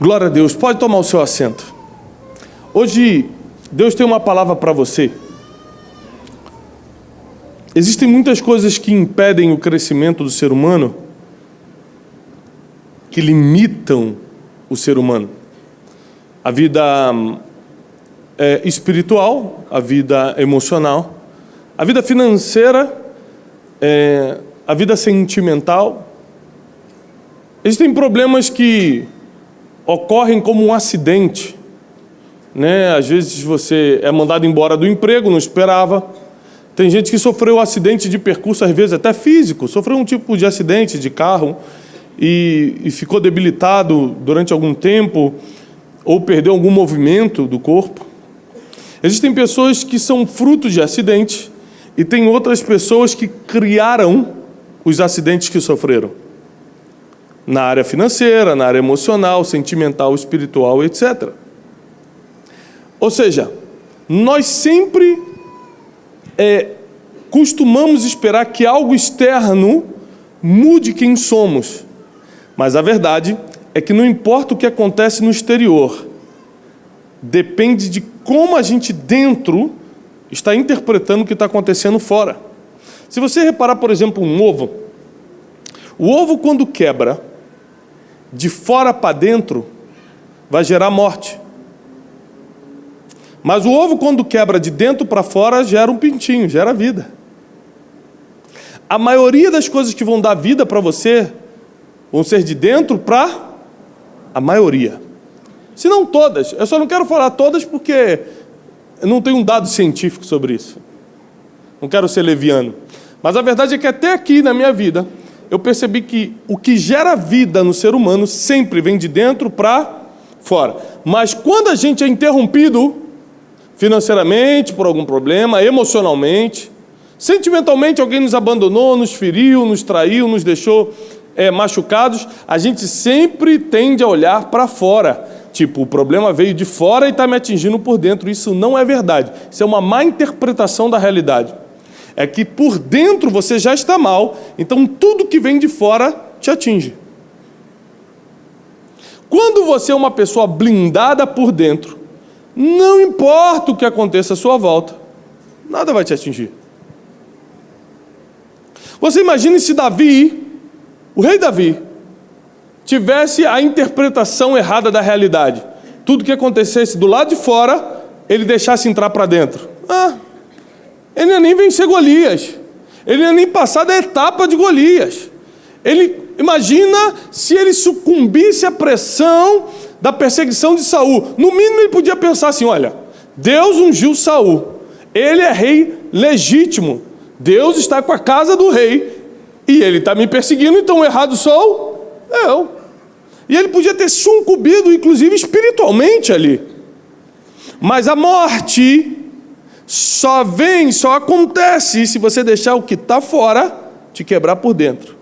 Glória a Deus. Pode tomar o seu assento. Hoje, Deus tem uma palavra para você. Existem muitas coisas que impedem o crescimento do ser humano, que limitam o ser humano. A vida espiritual, a vida emocional, a vida financeira, a vida sentimental. Existem problemas que ocorrem como um acidente, né? Às vezes você é mandado embora do emprego, não esperava. Tem gente que sofreu um acidente de percurso, às vezes até físico, sofreu um tipo de acidente de carro e ficou debilitado durante algum tempo ou perdeu algum movimento do corpo. Existem pessoas que são frutos de acidentes e tem outras pessoas que criaram os acidentes que sofreram. Na área financeira, na área emocional, sentimental, espiritual, etc. Ou seja, nós sempre costumamos esperar que algo externo mude quem somos. Mas a verdade é que não importa o que acontece no exterior, depende de como a gente dentro está interpretando o que está acontecendo fora. Se você reparar, por exemplo, um ovo, o ovo quando quebra, de fora para dentro, vai gerar morte. Mas o ovo, quando quebra de dentro para fora, gera um pintinho, gera vida. A maioria das coisas que vão dar vida para você vão ser de dentro para a maioria. Se não todas. Eu só não quero falar todas porque eu não tenho um dado científico sobre isso. Não quero ser leviano. Mas a verdade é que até aqui na minha vida, eu percebi que o que gera vida no ser humano sempre vem de dentro para fora. Mas quando a gente é interrompido financeiramente por algum problema, emocionalmente, sentimentalmente alguém nos abandonou, nos feriu, nos traiu, nos deixou machucados, a gente sempre tende a olhar para fora. Tipo, o problema veio de fora e está me atingindo por dentro. Isso não é verdade. Isso é uma má interpretação da realidade. É que por dentro você já está mal, então tudo que vem de fora te atinge. Quando você é uma pessoa blindada por dentro, não importa o que aconteça à sua volta, nada vai te atingir. Você imagine se Davi, o rei Davi, tivesse a interpretação errada da realidade. Tudo que acontecesse do lado de fora, ele deixasse entrar para dentro. Ele não ia nem vencer Golias. Ele não ia nem passar da etapa de Golias. Imagina se ele sucumbisse à pressão da perseguição de Saul. No mínimo ele podia pensar assim, olha, Deus ungiu Saul. Ele é rei legítimo. Deus está com a casa do rei. E ele está me perseguindo, então o errado sou eu. E ele podia ter sucumbido, inclusive espiritualmente ali. Mas a morte só acontece se você deixar o que está fora te quebrar por dentro.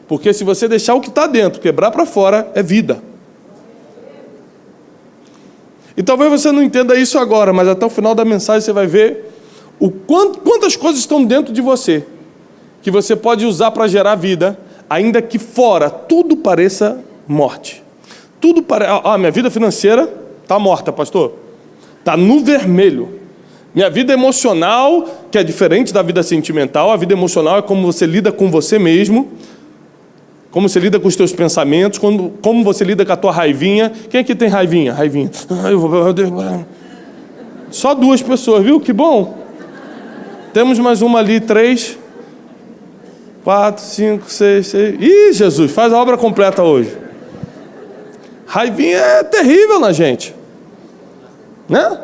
Porque se você deixar o que está dentro quebrar para fora, é vida. E talvez você não entenda isso agora, mas até o final da mensagem você vai ver quantas coisas estão dentro de você, que você pode usar para gerar vida, ainda que fora tudo pareça morte. Minha vida financeira está morta, pastor. Está no vermelho. Minha vida emocional, que é diferente da vida sentimental, a vida emocional é como você lida com você mesmo, como você lida com os teus pensamentos, como você lida com a tua raivinha. Quem aqui tem raivinha? Raivinha. Só 2 pessoas, viu? Que bom. Temos mais uma ali, 3, 4, 5, 6, 6. Ih, Jesus, faz a obra completa hoje. Raivinha é terrível na gente, né?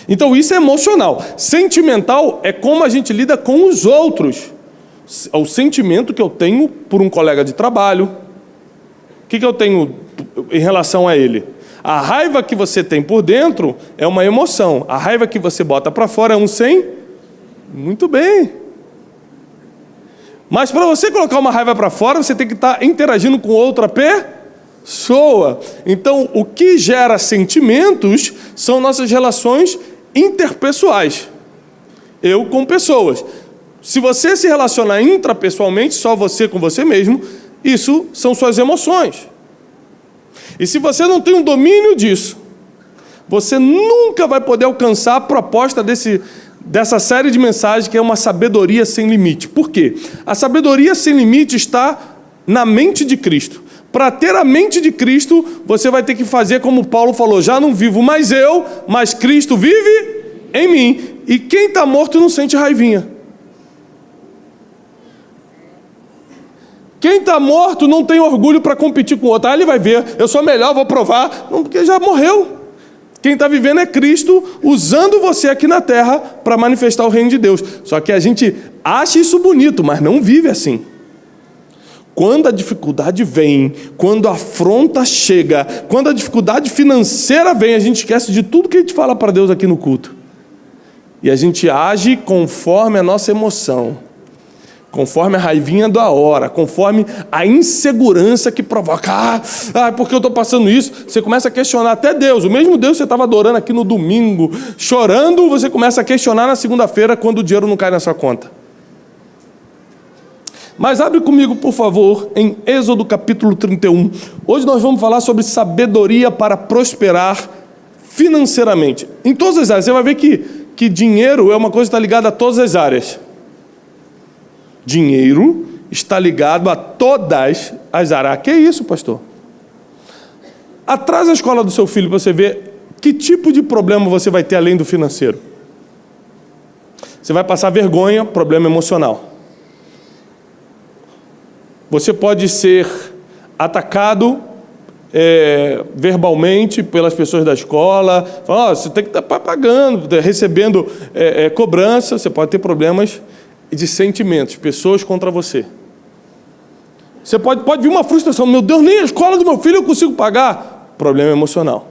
Então isso é emocional. Sentimental é como a gente lida com os outros. O sentimento que eu tenho por um colega de trabalho. O que eu tenho em relação a ele? A raiva que você tem por dentro é uma emoção. A raiva que você bota para fora é um sem. Muito bem. Mas para você colocar uma raiva para fora, você tem que estar interagindo com outra pessoa. Então, o que gera sentimentos são nossas relações interpessoais. Eu com pessoas. Se você se relacionar intrapessoalmente, só você com você mesmo, isso são suas emoções. E se você não tem um domínio disso, você nunca vai poder alcançar a proposta dessa série de mensagens, que é uma sabedoria sem limite. Por quê? A sabedoria sem limite está na mente de Cristo. Para ter a mente de Cristo, você vai ter que fazer como Paulo falou: já não vivo mais eu, mas Cristo vive em mim. E quem está morto não sente raivinha. Quem está morto não tem orgulho para competir com o outro. Aí ele vai ver, eu sou melhor, vou provar. Não, porque já morreu. Quem está vivendo é Cristo usando você aqui na terra para manifestar o reino de Deus. Só que a gente acha isso bonito, mas não vive assim. Quando a dificuldade vem, quando a afronta chega, quando a dificuldade financeira vem, a gente esquece de tudo que a gente fala para Deus aqui no culto. E a gente age conforme a nossa emoção, conforme a raivinha da hora, conforme a insegurança que provoca. Porque eu estou passando isso? Você começa a questionar até Deus. O mesmo Deus que você estava adorando aqui no domingo, chorando, você começa a questionar na segunda-feira, quando o dinheiro não cai na sua conta. Mas abre comigo, por favor, em Êxodo capítulo 31. Hoje nós vamos falar sobre sabedoria para prosperar financeiramente. Em todas as áreas. Você vai ver que dinheiro é uma coisa que está ligada a todas as áreas. Dinheiro está ligado a todas as áreas. Que é isso, pastor? Atrás da escola do seu filho para você ver que tipo de problema você vai ter além do financeiro. Você vai passar vergonha, problema emocional. Você pode ser atacado verbalmente pelas pessoas da escola. Fala, você tem que estar pagando, recebendo cobrança. Você pode ter problemas de sentimentos, pessoas contra você. Você pode vir uma frustração. Meu Deus, nem a escola do meu filho eu consigo pagar. Problema emocional.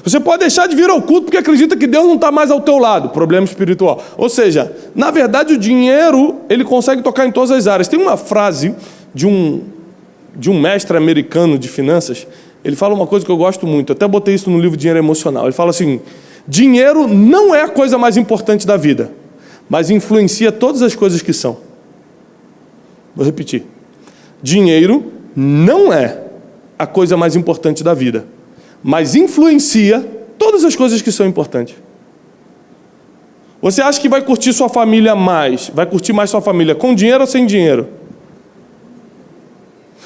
Você pode deixar de vir ao culto porque acredita que Deus não está mais ao teu lado. Problema espiritual. Ou seja, na verdade o dinheiro, ele consegue tocar em todas as áreas. Tem uma frase de um mestre americano de finanças. Ele fala uma coisa que eu gosto muito. Eu até botei isso no livro Dinheiro Emocional. Ele fala assim: dinheiro não é a coisa mais importante da vida, mas influencia todas as coisas que são. Vou repetir. Dinheiro não é a coisa mais importante da vida, mas influencia todas as coisas que são importantes. Você acha que vai curtir sua família mais, vai curtir mais sua família com dinheiro ou sem dinheiro?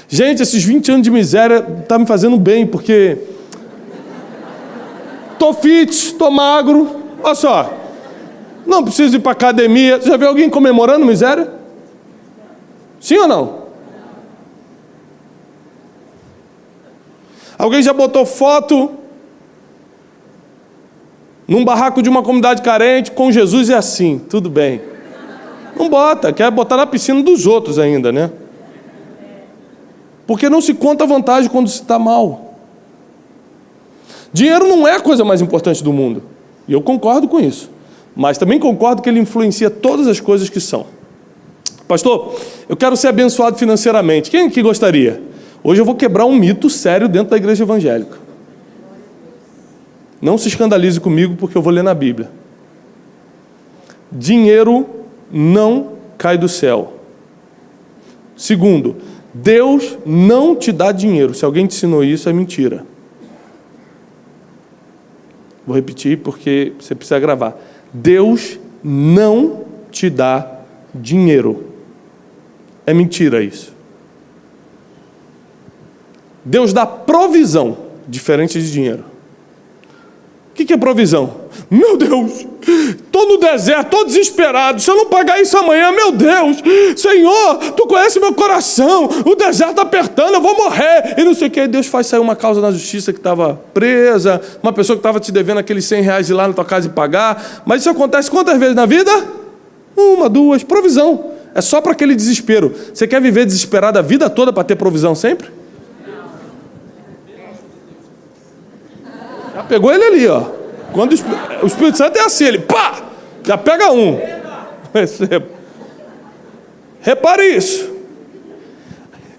Gente, esses 20 anos de miséria tá me fazendo bem, porque tô fit, tô magro, olha só, não preciso ir para academia. Você já viu alguém comemorando miséria? Sim ou não? Alguém já botou foto num barraco de uma comunidade carente com Jesus e assim, tudo bem. Não bota, quer botar na piscina dos outros ainda, né? Porque não se conta a vantagem quando se está mal. Dinheiro não é a coisa mais importante do mundo. E eu concordo com isso. Mas também concordo que ele influencia todas as coisas que são. Pastor, eu quero ser abençoado financeiramente. Quem que gostaria? Hoje eu vou quebrar um mito sério dentro da igreja evangélica. Não se escandalize comigo, porque eu vou ler na Bíblia. Dinheiro não cai do céu. Segundo, Deus não te dá dinheiro. Se alguém te ensinou isso, é mentira. Vou repetir porque você precisa gravar. Deus não te dá dinheiro. É mentira isso. Deus dá provisão, diferente de dinheiro. O que é provisão? Meu Deus, estou no deserto, estou desesperado. Se eu não pagar isso amanhã, meu Deus, Senhor, Tu conhece meu coração, o deserto está apertando, eu vou morrer. E não sei o que, Deus faz sair uma causa na justiça que estava presa, uma pessoa que estava te devendo aqueles R$100 ir lá na tua casa e pagar. Mas isso acontece quantas vezes na vida? 1, 2, provisão. É só para aquele desespero. Você quer viver desesperado a vida toda para ter provisão sempre? Já pegou ele ali, ó. Quando o Espírito Santo é assim, ele pá, já pega um. Receba. Repare isso.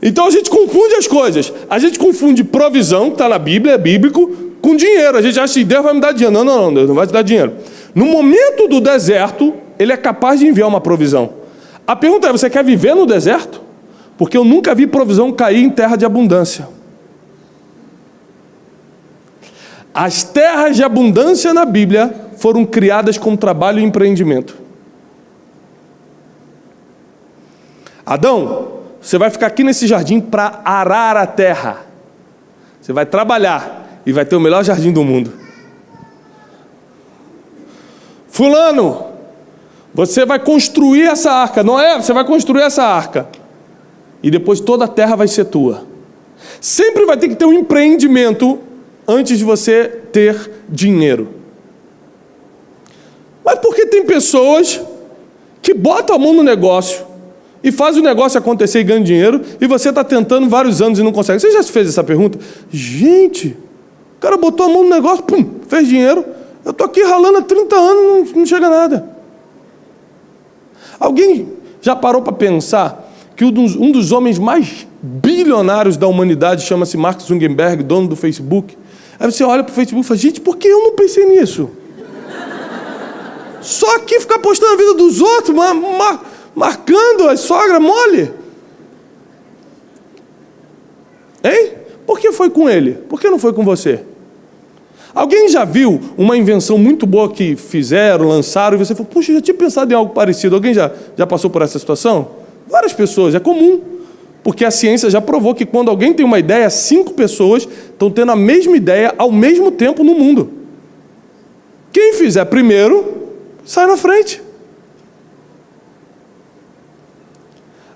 Então a gente confunde as coisas. A gente confunde provisão, que está na Bíblia, é bíblico, com dinheiro. A gente acha que Deus vai me dar dinheiro. Não, não, não, Deus não vai te dar dinheiro. No momento do deserto, Ele é capaz de enviar uma provisão. A pergunta é, você quer viver no deserto? Porque eu nunca vi provisão cair em terra de abundância. As terras de abundância na Bíblia foram criadas com trabalho e empreendimento. Adão, você vai ficar aqui nesse jardim para arar a terra. Você vai trabalhar e vai ter o melhor jardim do mundo. Fulano, você vai construir essa arca. Noé, você vai construir essa arca. E depois toda a terra vai ser tua. Sempre vai ter que ter um empreendimento antes de você ter dinheiro. Mas por que tem pessoas que botam a mão no negócio e fazem o negócio acontecer e ganham dinheiro, e você está tentando vários anos e não consegue? Você já se fez essa pergunta? Gente, o cara botou a mão no negócio, pum, fez dinheiro. Eu estou aqui ralando há 30 anos, não chega nada. Alguém já parou para pensar que um dos homens mais bilionários da humanidade chama-se Mark Zuckerberg, dono do Facebook? Aí você olha para o Facebook e fala, gente, por que eu não pensei nisso? Só aqui ficar postando a vida dos outros, marcando a sogra mole. Hein? Por que foi com ele? Por que não foi com você? Alguém já viu uma invenção muito boa que fizeram, lançaram, e você falou, puxa, eu já tinha pensado em algo parecido. Alguém já passou por essa situação? Várias pessoas, é comum. Porque a ciência já provou que quando alguém tem uma ideia, 5 pessoas estão tendo a mesma ideia ao mesmo tempo no mundo. Quem fizer primeiro, sai na frente.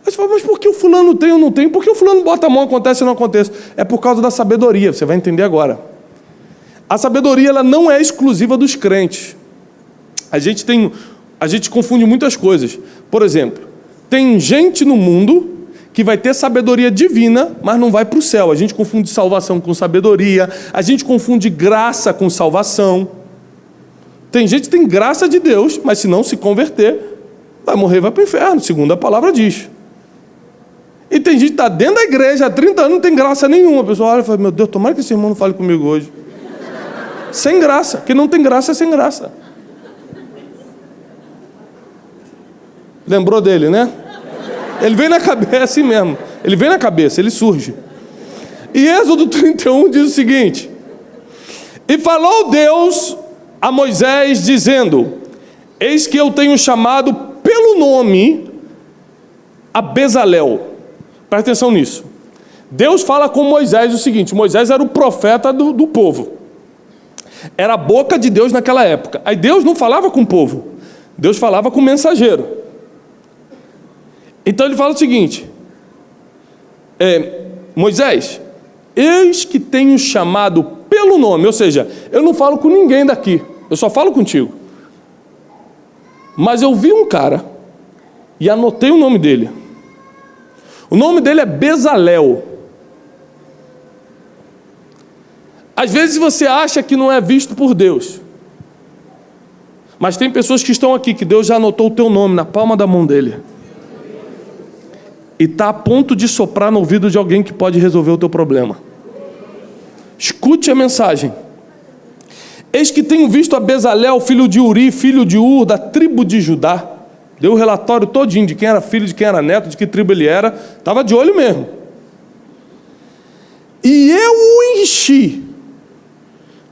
Aí você fala, mas por que o fulano tem ou não tem? Por que o fulano bota a mão, acontece ou não acontece? É por causa da sabedoria, você vai entender agora. A sabedoria, ela não é exclusiva dos crentes. A gente confunde muitas coisas. Por exemplo, tem gente no mundo que vai ter sabedoria divina, mas não vai para o céu. A gente confunde salvação com sabedoria, a gente confunde graça com salvação. Tem gente que tem graça de Deus, mas se não se converter, vai morrer, vai para o inferno, segundo a palavra diz. E tem gente que está dentro da igreja há 30 anos, não tem graça nenhuma. A pessoa olha e fala, meu Deus, tomara que esse irmão não fale comigo hoje. Sem graça. Quem não tem graça é sem graça. Lembrou dele, né? Ele vem na cabeça, é assim mesmo. Ele vem na cabeça, ele surge. E Êxodo 31 diz o seguinte: e falou Deus a Moisés, dizendo, eis que eu tenho chamado pelo nome a Bezalel. Presta atenção nisso. Deus fala com Moisés o seguinte: Moisés era o profeta do povo. Era a boca de Deus naquela época. Aí Deus não falava com o povo, Deus falava com o mensageiro. Então ele fala o seguinte: Moisés, eis que tenho chamado pelo nome. Ou seja, eu não falo com ninguém daqui, eu só falo contigo. Mas eu vi um cara e anotei o nome dele. O nome dele é Bezalel. Às vezes você acha que não é visto por Deus, mas tem pessoas que estão aqui que Deus já anotou o teu nome na palma da mão dele e está a ponto de soprar no ouvido de alguém que pode resolver o teu problema. Escute a mensagem. Eis que tenho visto a Bezalel, filho de Uri, filho de Ur, da tribo de Judá. Deu o relatório todinho de quem era filho, de quem era neto, de que tribo ele era. Estava de olho mesmo. E eu o enchi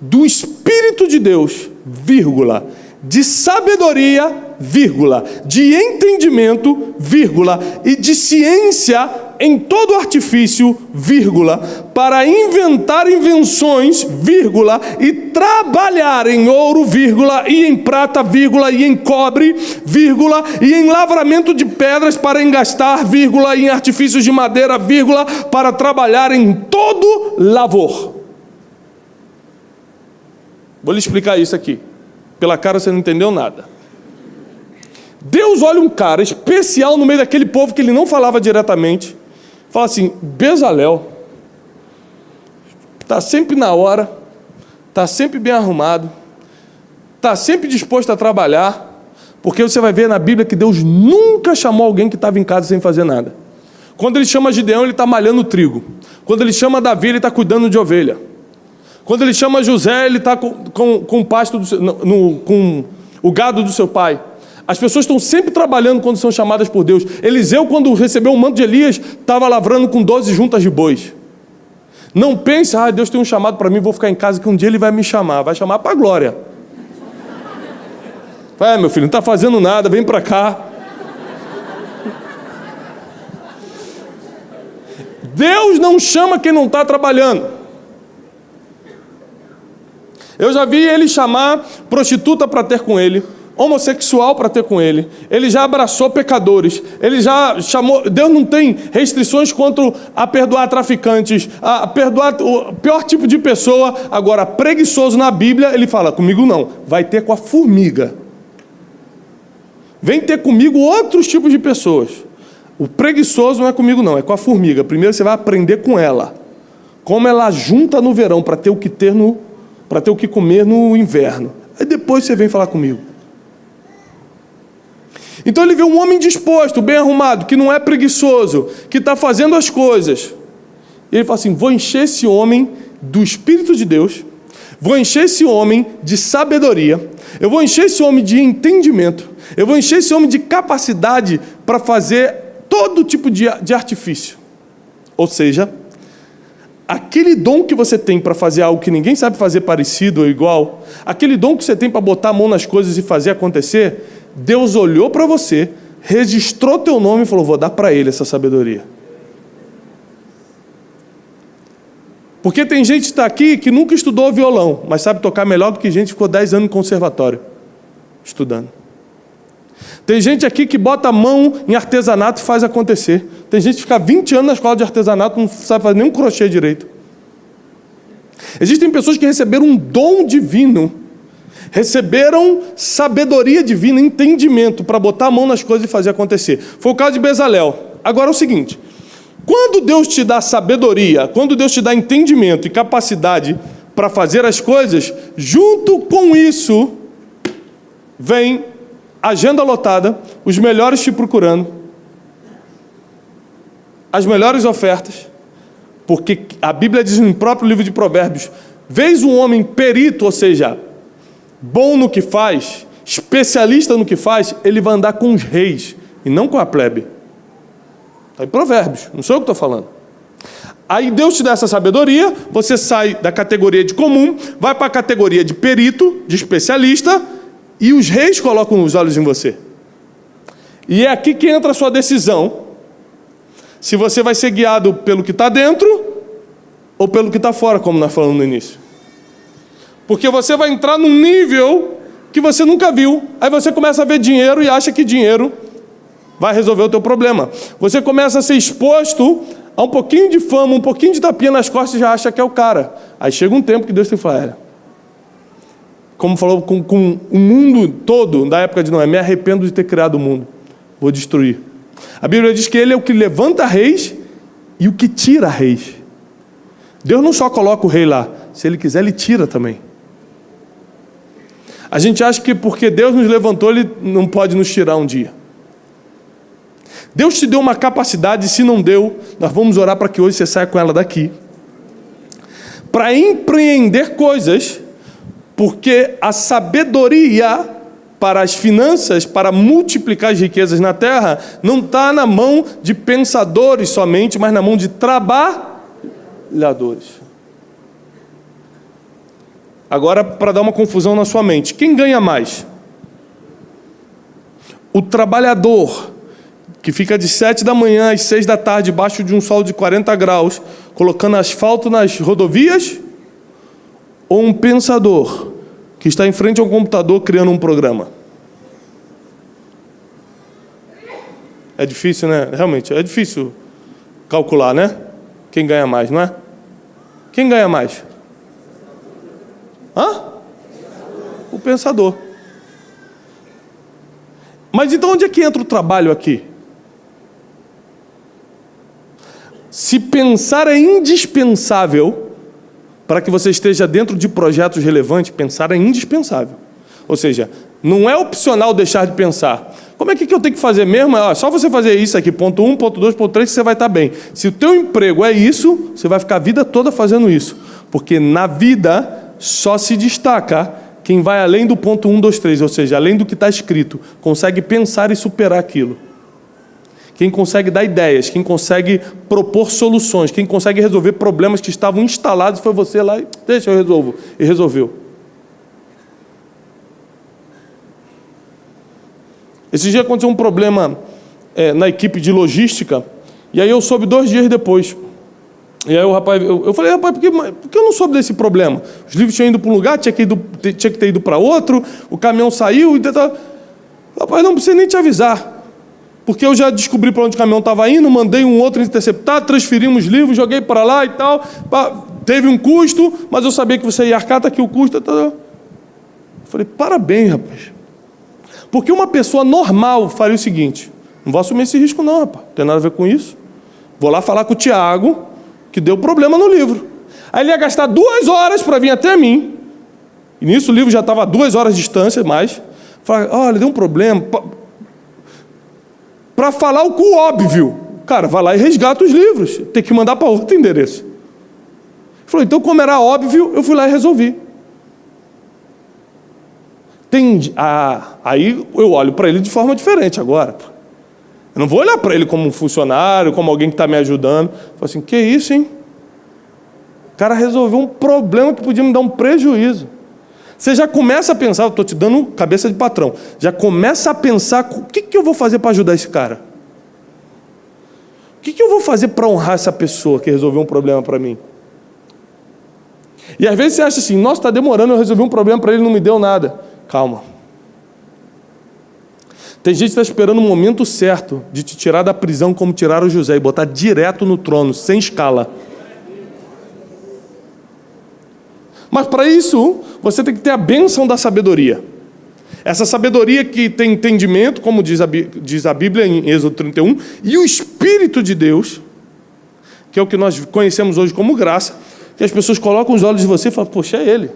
do Espírito de Deus, vírgula, de sabedoria, vírgula, de entendimento, vírgula, e de ciência em todo artifício, vírgula, para inventar invenções, vírgula, e trabalhar em ouro, vírgula, e em prata, vírgula, e em cobre, vírgula, e em lavramento de pedras para engastar, vírgula, e em artifícios de madeira, vírgula, para trabalhar em todo lavor. Vou lhe explicar isso aqui. Pela cara você não entendeu nada. Deus olha um cara especial no meio daquele povo que ele não falava diretamente. Fala assim: Bezalel está sempre na hora, está sempre bem arrumado, está sempre disposto a trabalhar, porque você vai ver na Bíblia que Deus nunca chamou alguém que estava em casa sem fazer nada. Quando ele chama Gideão, ele está malhando trigo. Quando ele chama Davi, ele está cuidando de ovelha. Quando ele chama José, ele está com o pasto com o gado do seu pai. As pessoas estão sempre trabalhando quando são chamadas por Deus. Eliseu, quando recebeu o manto de Elias, estava lavrando com 12 juntas de bois. Não pense, Deus tem um chamado para mim, vou ficar em casa que um dia Ele vai me chamar. Vai chamar para a glória. Vai, meu filho, não está fazendo nada, vem para cá. Deus não chama quem não está trabalhando. Eu já vi Ele chamar prostituta para ter com Ele, homossexual para ter com Ele. Ele já abraçou pecadores. Ele já chamou... Deus não tem restrições quanto a perdoar traficantes, a perdoar o pior tipo de pessoa. Agora, preguiçoso na Bíblia, Ele fala, comigo não, vai ter com a formiga. Vem ter comigo outros tipos de pessoas. O preguiçoso não é comigo não, é com a formiga. Primeiro você vai aprender com ela. Como ela junta no verão para ter o que comer no inverno. Aí depois você vem falar comigo. Então ele vê um homem disposto, bem arrumado, que não é preguiçoso, que está fazendo as coisas. E ele fala assim, vou encher esse homem do Espírito de Deus, vou encher esse homem de sabedoria, eu vou encher esse homem de entendimento, eu vou encher esse homem de capacidade para fazer todo tipo de artifício. Ou seja, aquele dom que você tem para fazer algo que ninguém sabe fazer parecido ou igual, aquele dom que você tem para botar a mão nas coisas e fazer acontecer, Deus olhou para você, registrou teu nome e falou, vou dar para ele essa sabedoria. Porque tem gente que está aqui que nunca estudou violão, mas sabe tocar melhor do que gente que ficou 10 anos no conservatório, estudando. Tem gente aqui que bota a mão em artesanato e faz acontecer. Tem gente que fica 20 anos na escola de artesanato e não sabe fazer nem um crochê direito. Existem pessoas que receberam um dom divino, receberam sabedoria divina, entendimento para botar a mão nas coisas e fazer acontecer. Foi o caso de Bezalel. Agora é o seguinte, quando Deus te dá sabedoria, quando Deus te dá entendimento e capacidade para fazer as coisas, junto com isso, vem agenda lotada, os melhores te procurando, as melhores ofertas, porque a Bíblia diz no próprio livro de Provérbios, vês um homem perito, ou seja, bom no que faz, especialista no que faz, ele vai andar com os reis e não com a plebe. Está em Provérbios, não sou eu que estou falando. Aí Deus te dá essa sabedoria, você sai da categoria de comum, vai para a categoria de perito, de especialista, e os reis colocam os olhos em você. E é aqui que entra a sua decisão, se você vai ser guiado pelo que está dentro ou pelo que está fora, como nós falamos no início. Porque você vai entrar num nível que você nunca viu. Aí você começa a ver dinheiro e acha que dinheiro vai resolver o teu problema. Você começa a ser exposto a um pouquinho de fama, um pouquinho de tapinha nas costas e já acha que é o cara. Aí chega um tempo que Deus tem que falar, como falou com o mundo todo da época de Noé, me arrependo de ter criado o mundo, vou destruir. A Bíblia diz que Ele é o que levanta reis e o que tira reis. Deus não só coloca o rei lá, se Ele quiser Ele tira também. A gente acha que porque Deus nos levantou, Ele não pode nos tirar um dia. Deus te deu uma capacidade, se não deu, nós vamos orar para que hoje você saia com ela daqui, para empreender coisas, porque a sabedoria para as finanças, para multiplicar as riquezas na terra, não está na mão de pensadores somente, mas na mão de trabalhadores. Agora, para dar uma confusão na sua mente, quem ganha mais? O trabalhador, que fica de 7 da manhã às 6 da tarde, debaixo de um sol de 40 graus, colocando asfalto nas rodovias, ou um pensador, que está em frente a um computador criando um programa? É difícil, né? Realmente, é difícil calcular, né? Quem ganha mais, não é? Quem ganha mais? O pensador. Mas então onde é que entra o trabalho aqui? Se pensar é indispensável para que você esteja dentro de projetos relevantes, pensar é indispensável. Ou seja, não é opcional deixar de pensar. Como é que eu tenho que fazer mesmo? É só você fazer isso aqui, ponto 1, ponto 2, ponto 3, que você vai estar bem. Se o teu emprego é isso, você vai ficar a vida toda fazendo isso. Porque na vida só se destaca quem vai além do ponto 1, 2, 3, ou seja, além do que está escrito, consegue pensar e superar aquilo. quem consegue dar ideias, quem consegue propor soluções, quem consegue resolver problemas que estavam instalados, foi você lá e deixa eu resolvo. E resolveu. Esse dia aconteceu um problema na equipe de logística, e aí eu soube 2 dias depois. E aí o rapaz, eu falei, rapaz, por que eu não soube desse problema? Os livros tinham ido para um lugar, tinha que ter ido para outro, o caminhão saiu, rapaz, não precisa nem te avisar. Porque eu já descobri para onde o caminhão estava indo, mandei um outro interceptar, transferimos livros, joguei para lá e tal. Teve um custo, mas eu sabia que você ia arcar, está aqui o custo. Eu falei, parabéns, rapaz. Porque uma pessoa normal faria o seguinte, não vou assumir esse risco não, rapaz, não tem nada a ver com isso. Vou lá falar com o Tiago, que deu problema no livro. Aí ele ia gastar 2 horas para vir até mim. E nisso o livro já estava a 2 horas de distância, mais. Falar, olha, deu um problema. Para falar o óbvio. Cara, vai lá e resgata os livros. Tem que mandar para outro endereço. Ele falou, então como era óbvio, eu fui lá e resolvi. Aí eu olho para ele de forma diferente agora. Eu não vou olhar para ele como um funcionário, como alguém que está me ajudando. Eu falo assim, que isso, hein? O cara resolveu um problema que podia me dar um prejuízo. Você já começa a pensar, eu estou te dando cabeça de patrão, já começa a pensar, o que eu vou fazer para ajudar esse cara? O que eu vou fazer para honrar essa pessoa que resolveu um problema para mim? E às vezes você acha assim, nossa, está demorando, eu resolvi um problema para ele, não me deu nada. Calma. Tem gente que está esperando o momento certo de te tirar da prisão como tiraram José e botar direto no trono, sem escala. Mas para isso, você tem que ter a bênção da sabedoria. Essa sabedoria que tem entendimento, como diz a Bíblia em Êxodo 31, e o Espírito de Deus, que é o que nós conhecemos hoje como graça, que as pessoas colocam os olhos de você e falam, poxa, é ele,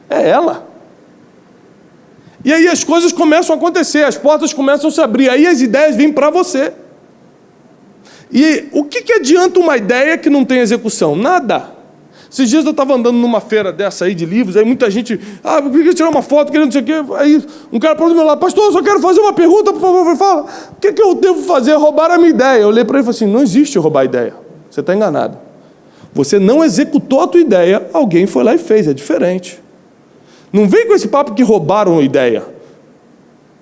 é ela. E aí as coisas começam a acontecer, as portas começam a se abrir, aí as ideias vêm para você. E o que adianta uma ideia que não tem execução? Nada. Esses dias eu estava andando numa feira dessa aí de livros, aí muita gente, eu queria tirar uma foto, queria não sei o quê. Aí um cara falou do meu lado, pastor, eu só quero fazer uma pergunta, por favor, fala. O que eu devo fazer? Roubar a minha ideia. Eu olhei para ele e falei assim, não existe roubar a ideia. Você está enganado. Você não executou a tua ideia, alguém foi lá e fez, é diferente. Não vem com esse papo que roubaram a ideia.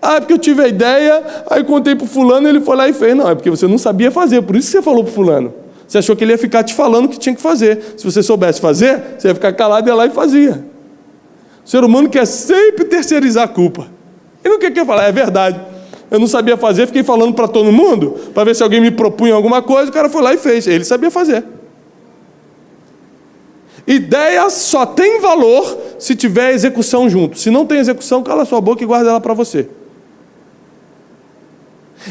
É porque eu tive a ideia, aí contei para o fulano, ele foi lá e fez. Não, é porque você não sabia fazer, por isso que você falou para o fulano. Você achou que ele ia ficar te falando o que tinha que fazer. Se você soubesse fazer, você ia ficar calado e ia lá e fazia. O ser humano quer sempre terceirizar a culpa. Ele não quer falar, é verdade. Eu não sabia fazer, fiquei falando para todo mundo, para ver se alguém me propunha alguma coisa, o cara foi lá e fez. Ele sabia fazer. Ideia só tem valor se tiver execução junto. Se não tem execução, cala sua boca e guarda ela para você.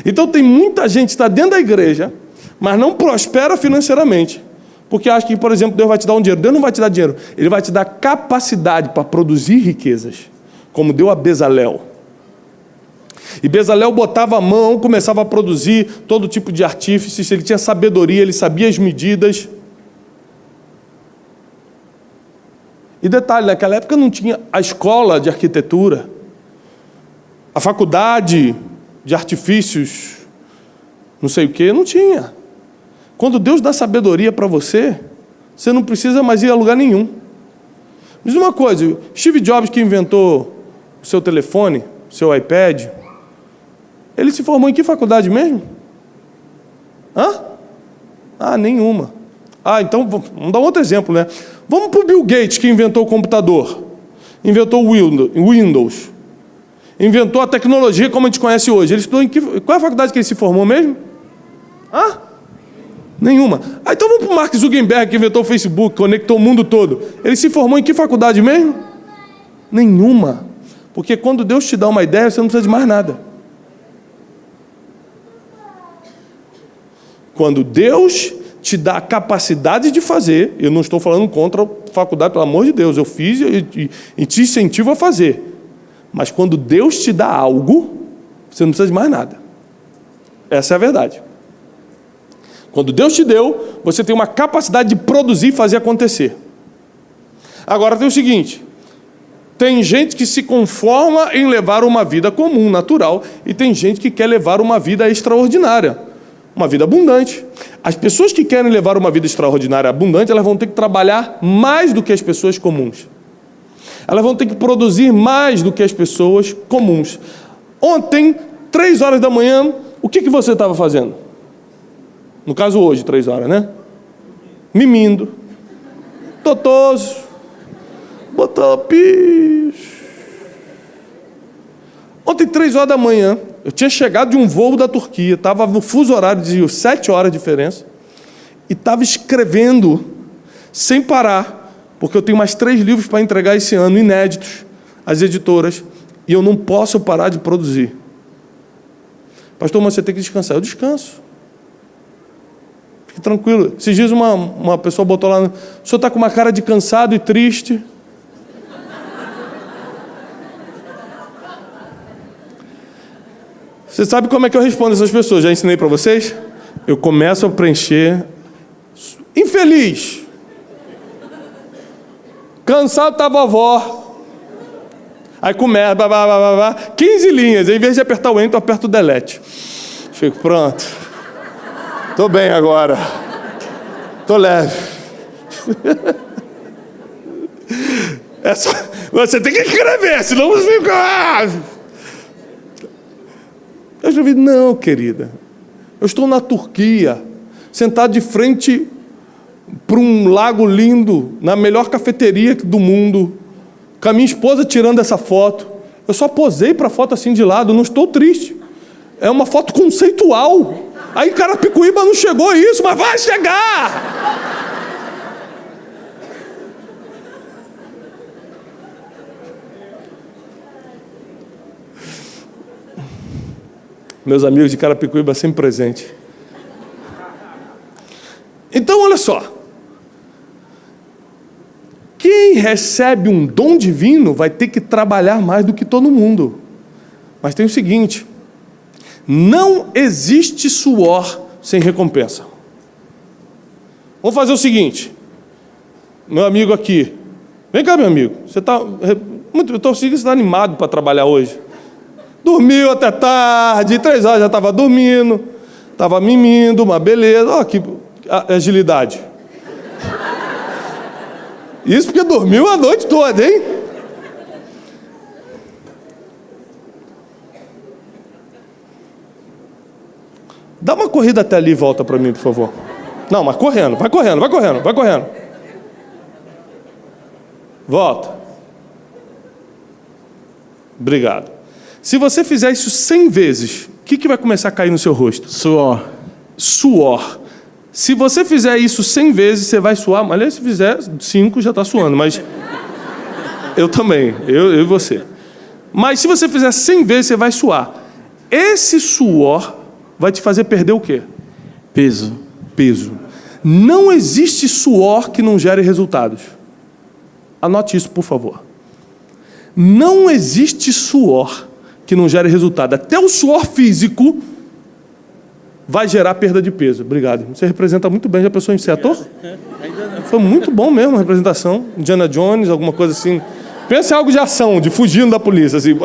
Então tem muita gente que está dentro da igreja, mas não prospera financeiramente, porque acha que, por exemplo, Deus vai te dar um dinheiro. Deus não vai te dar dinheiro, Ele vai te dar capacidade para produzir riquezas, como deu a Bezalel. E Bezalel botava a mão, começava a produzir todo tipo de artífices, ele tinha sabedoria, ele sabia as medidas. E detalhe, naquela época não tinha a escola de arquitetura, a faculdade de artifícios, não sei o que, não tinha. Quando Deus dá sabedoria para você, você não precisa mais ir a lugar nenhum. Diz uma coisa, Steve Jobs, que inventou o seu telefone, o seu iPad, ele se formou em que faculdade mesmo? Nenhuma. Então vamos dar outro exemplo, né? Vamos para o Bill Gates, que inventou o computador, inventou o Windows, inventou a tecnologia como a gente conhece hoje. Ele estudou em qual é a faculdade que ele se formou mesmo? Nenhuma. Então vamos para o Mark Zuckerberg, que inventou o Facebook, conectou o mundo todo. Ele se formou em que faculdade mesmo? Nenhuma. Porque quando Deus te dá uma ideia, você não precisa de mais nada. Quando Deus te dá a capacidade de fazer, eu não estou falando contra a faculdade, pelo amor de Deus, eu fiz e te incentivo a fazer. Mas quando Deus te dá algo, você não precisa de mais nada. Essa é a verdade. Quando Deus te deu, você tem uma capacidade de produzir e fazer acontecer. Agora tem o seguinte, tem gente que se conforma em levar uma vida comum, natural, e tem gente que quer levar uma vida extraordinária. uma vida abundante. As pessoas que querem levar uma vida extraordinária, abundante, elas vão ter que trabalhar mais do que as pessoas comuns. Elas vão ter que produzir mais do que as pessoas comuns. Ontem, 3 horas da manhã, o que você estava fazendo? No caso hoje, 3 horas, né? Mimindo. Totoso. Botou pis. Ontem, 3 horas da manhã, eu tinha chegado de um voo da Turquia, estava no fuso horário de 7 horas de diferença, e estava escrevendo sem parar, porque eu tenho mais 3 livros para entregar esse ano, inéditos, às editoras, e eu não posso parar de produzir. Pastor, mas você tem que descansar. Eu descanso. Fique tranquilo. Esses dias uma pessoa botou lá, o senhor está com uma cara de cansado e triste. Você sabe como é que eu respondo essas pessoas? Já ensinei para vocês? Eu começo a preencher. Infeliz. Cansado tá vovó. Aí começa, 15 linhas. Aí, em vez de apertar o enter, eu aperto o delete. Fico, pronto. Tô bem agora. Tô leve. Você tem que escrever, senão você fica... Eu escrevi, não, querida. Eu estou na Turquia, sentado de frente para um lago lindo, na melhor cafeteria do mundo, com a minha esposa tirando essa foto. Eu só posei para a foto assim de lado, não estou triste. É uma foto conceitual. Aí Carapicuíba não chegou a isso, mas vai chegar! Meus amigos de Carapicuíba sempre presentes. Então, olha só. Quem recebe um dom divino vai ter que trabalhar mais do que todo mundo. Mas tem o seguinte: não existe suor sem recompensa. Vamos fazer o seguinte. Meu amigo aqui. Vem cá, meu amigo. Você está animado para trabalhar hoje. Dormiu até tarde, 3 horas já estava dormindo, estava mimindo, uma beleza. Olha que agilidade. Isso porque dormiu a noite toda, hein? Dá uma corrida até ali e volta para mim, por favor. Não, mas correndo, vai correndo, vai correndo, vai correndo. Volta. Obrigado. Se você fizer isso 100 vezes, o que vai começar a cair no seu rosto? Suor. Suor. Se você fizer isso 100 vezes, você vai suar. Aliás, se fizer 5, já está suando, mas... Eu também, eu e você. Mas se você fizer 100 vezes, você vai suar. Esse suor vai te fazer perder o quê? Peso. Peso. Não existe suor que não gere resultados. Anote isso, por favor. Não existe suor que não gere resultado. Até o suor físico vai gerar perda de peso. Obrigado. Você representa muito bem. Já pensou em ser ator? Foi muito bom mesmo a representação. Indiana Jones, alguma coisa assim. Pensa em algo de ação, de fugindo da polícia. Assim.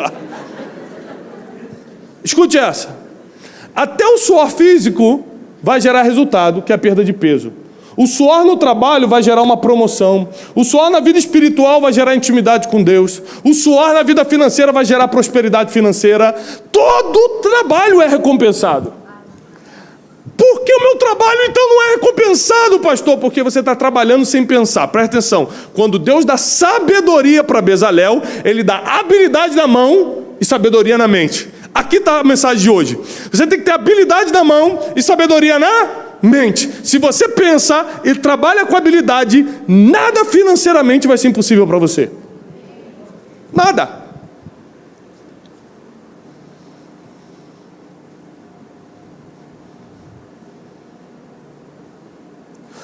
Escute essa. Até o suor físico vai gerar resultado, que é a perda de peso. O suor no trabalho vai gerar uma promoção. O suor na vida espiritual vai gerar intimidade com Deus. O suor na vida financeira vai gerar prosperidade financeira. Todo trabalho é recompensado. Por que o meu trabalho então não é recompensado, pastor? Porque você está trabalhando sem pensar. Presta atenção. Quando Deus dá sabedoria para Bezalel, Ele dá habilidade na mão e sabedoria na mente. Aqui está a mensagem de hoje. Você tem que ter habilidade na mão e sabedoria na mente. Se você pensa e trabalha com habilidade, nada financeiramente vai ser impossível para você. Nada.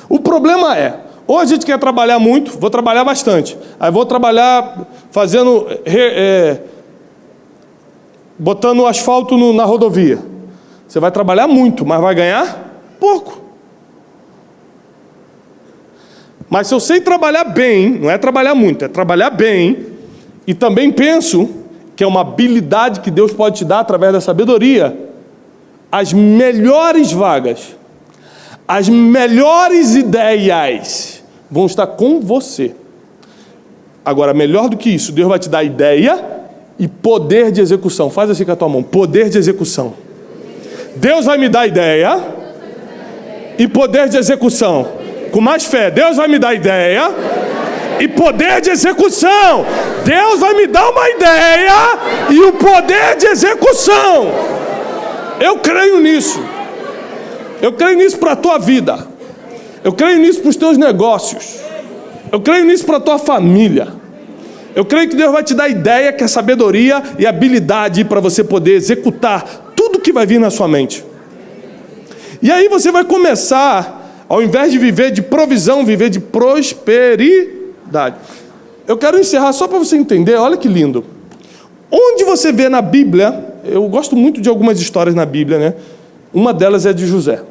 O problema é, hoje a gente quer trabalhar muito, vou trabalhar bastante. Aí vou trabalhar fazendo, botando asfalto na rodovia. Você vai trabalhar muito, mas vai ganhar pouco. Mas se eu sei trabalhar bem, não é trabalhar muito, é trabalhar bem, e também penso que é uma habilidade que Deus pode te dar através da sabedoria, as melhores vagas, as melhores ideias vão estar com você. Agora, melhor do que isso, Deus vai te dar ideia e poder de execução. Faz assim com a tua mão, poder de execução. Deus vai me dar ideia e poder de execução. Com mais fé, Deus vai me dar ideia e poder de execução. Deus vai me dar uma ideia e o poder de execução. Eu creio nisso. Eu creio nisso para a tua vida. Eu creio nisso para os teus negócios. Eu creio nisso para a tua família. Eu creio que Deus vai te dar ideia, que é sabedoria e habilidade para você poder executar tudo que vai vir na sua mente. E aí você vai começar, ao invés de viver de provisão, viver de prosperidade. Eu quero encerrar só para você entender, olha que lindo. Onde você vê na Bíblia, eu gosto muito de algumas histórias na Bíblia, né? Uma delas é de José.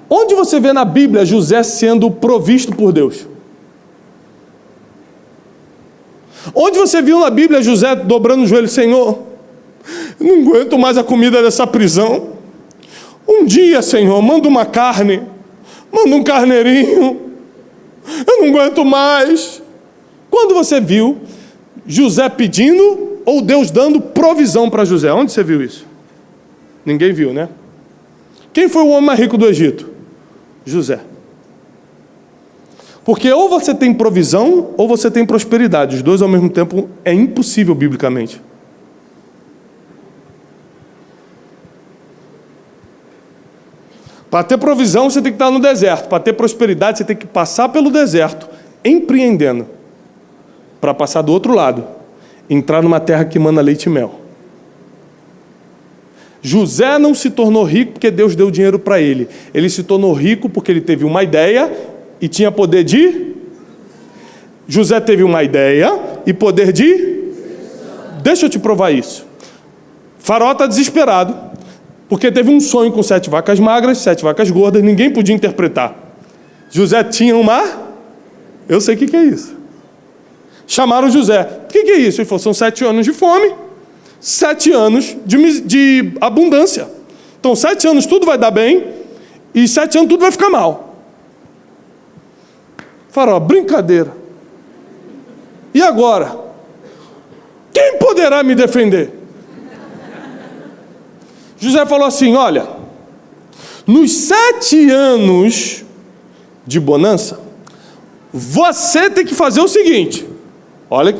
Onde você vê na Bíblia José sendo provisto por Deus? Onde você viu na Bíblia José dobrando o joelho? Senhor, eu não aguento mais a comida dessa prisão. Um dia, Senhor, manda uma carne, manda um carneirinho. Eu não aguento mais. Quando você viu José pedindo ou Deus dando provisão para José? Onde você viu isso? Ninguém viu, né? Quem foi o homem mais rico do Egito? José. Porque ou você tem provisão ou você tem prosperidade. Os dois ao mesmo tempo é impossível biblicamente. Para ter provisão você tem que estar no deserto. Para ter prosperidade você tem que passar pelo deserto, empreendendo, para passar do outro lado, entrar numa terra que manda leite e mel. José não se tornou rico porque Deus deu dinheiro para ele. Ele se tornou rico porque ele teve uma ideia e tinha poder de... José teve uma ideia e poder de... Deixa eu te provar isso. Faraó está desesperado, porque teve um sonho com 7 vacas magras, 7 vacas gordas, ninguém podia interpretar. José tinha uma... Eu sei o que é isso. Chamaram José. O que é isso? Ele falou, são 7 anos de fome, 7 anos de abundância. Então, 7 anos tudo vai dar bem, e 7 anos tudo vai ficar mal. Faraó, brincadeira. E agora? Quem poderá me defender? José falou assim, olha, nos 7 anos de bonança, você tem que fazer o seguinte, olha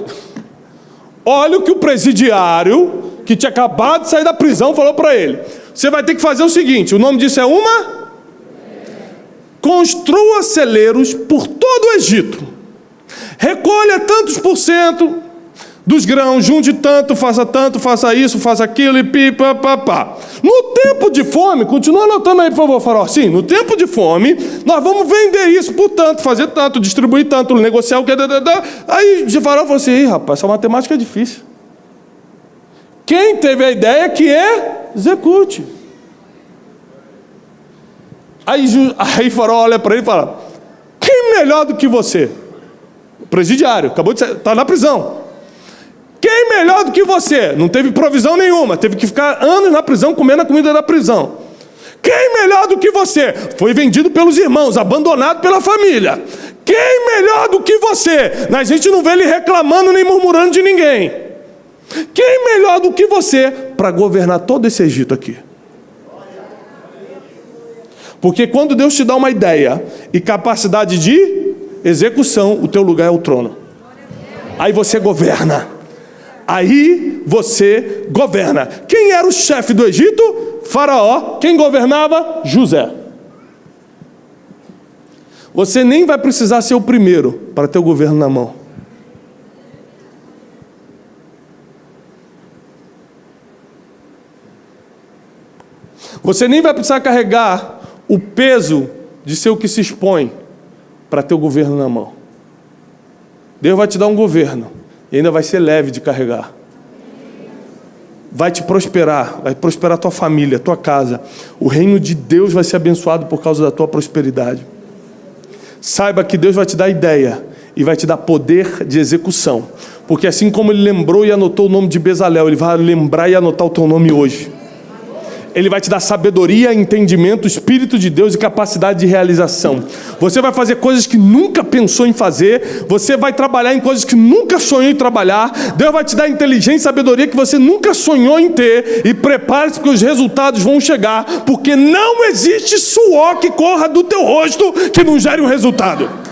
o que o presidiário, que tinha acabado de sair da prisão, falou para ele. Você vai ter que fazer o seguinte, o nome disso é construa celeiros por todo o Egito. Recolha tantos por cento dos grãos, junte tanto, faça isso, faça aquilo e pipa, papá. No tempo de fome, continua anotando aí, por favor, Faraó. Sim, no tempo de fome, nós vamos vender isso por tanto, fazer tanto, distribuir tanto, negociar o que... Aí o Faraó falou assim, rapaz, essa matemática é difícil. Quem teve a ideia que execute. Aí Faraó olha para ele e fala, quem melhor do que você? O presidiário, acabou de estar na prisão. Quem melhor do que você? Não teve provisão nenhuma, teve que ficar anos na prisão comendo a comida da prisão. Quem melhor do que você? Foi vendido pelos irmãos, abandonado pela família. Quem melhor do que você? A gente não vê ele reclamando nem murmurando de ninguém. Quem melhor do que você para governar todo esse Egito aqui? Porque quando Deus te dá uma ideia e capacidade de execução, o teu lugar é o trono. Aí você governa. Aí você governa. Quem era o chefe do Egito? Faraó. Quem governava? José. Você nem vai precisar ser o primeiro para ter o governo na mão. Você nem vai precisar carregar o peso de ser o que se expõe para ter o governo na mão. Deus vai te dar um governo e ainda vai ser leve de carregar. Vai te prosperar, vai prosperar a tua família, a tua casa. O reino de Deus vai ser abençoado por causa da tua prosperidade. Saiba que Deus vai te dar ideia e vai te dar poder de execução. Porque assim como Ele lembrou e anotou o nome de Bezalel, Ele vai lembrar e anotar o teu nome hoje. Ele vai te dar sabedoria, entendimento, Espírito de Deus e capacidade de realização. Você vai fazer coisas que nunca pensou em fazer. Você vai trabalhar em coisas que nunca sonhou em trabalhar. Deus vai te dar inteligência e sabedoria que você nunca sonhou em ter. E prepare-se porque os resultados vão chegar. Porque não existe suor que corra do teu rosto que não gere um resultado.